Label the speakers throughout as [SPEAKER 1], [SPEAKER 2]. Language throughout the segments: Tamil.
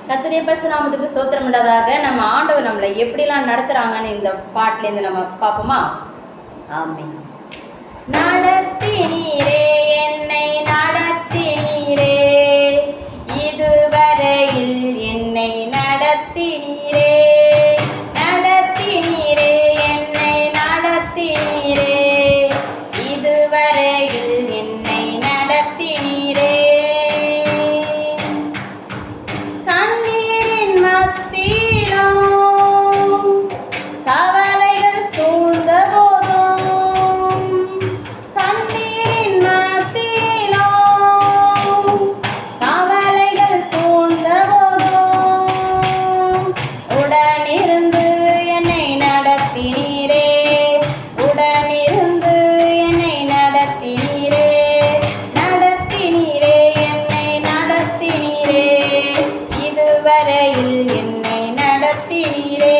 [SPEAKER 1] கர்த்தருடைய பரிசுத்த நாமத்துக்கு ஸ்தோத்திரம் உண்டாதாக. நம்ம ஆண்டவர் நம்மளை எப்படிலாம் நடத்துறாங்கன்னு இந்த பாட்டிலேருந்து நம்ம பார்ப்போமா? ஆமென். நடத்தினீரே என்னை நடத்தினீரே, இதுவரையில் என்னை நடத்தினீரே, நடத்தினீரே என்னை நடத்தினீரே, இதுவரையில் என்னை நடத்தினீரே. கண்ணீரின் மத்தியிலும் கவலைகள் சூழ்ந்த போதும், கண்ணீரின் மத்தியிலும் கவலைகள் சூழ்ந்த போதும், உடனிருந்து என்னை நடத்தினீரே, உடனிருந்து என்னை நடத்தினீரே, நடத்தினீரே என்னை நடத்தினீரே, இதுவரையில் என்னை நடத்தினீரே.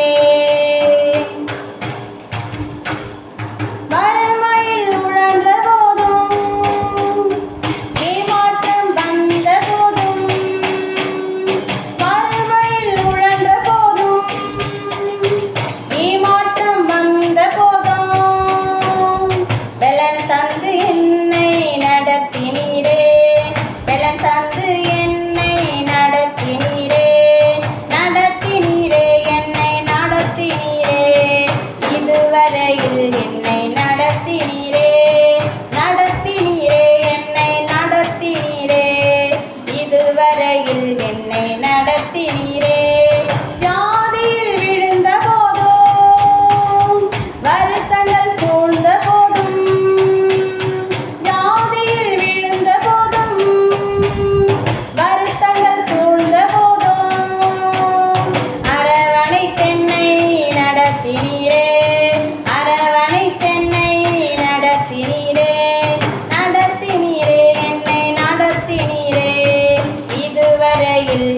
[SPEAKER 1] வறுமையில் உழன்ற போதும், ஏமாற்றம் வந்த போதும், வறுமையில் உழன்ற போதும், ஏமாற்றம் வந்த போதும், பலன் தந்து என்னை நடத்தினீரே, பலன் தந்து என்னை நடத்தினீரே, நடத்தினீரே என்னை நடத்தினீரே, இதுவரையில் என்னை நடத்தினீரே, நடத்தினீரே என்னை நடத்தினீரே, இதுவரையில் என்னை நடத்தினீரே. வியாதியில் விழுந்த போதும், வருத்தங்கள் சூழ்ந்த போதும், வியாதியில் விழுந்த போதும், வருத்தங்கள் சூழ்ந்த போதும், அரவணைத்தென்னை நடத்தினீரே, அரவணைத்தென்னை நடத்தினீரே, நடத்தினீரே என்னை நடத்தினீரே, இதுவரையில்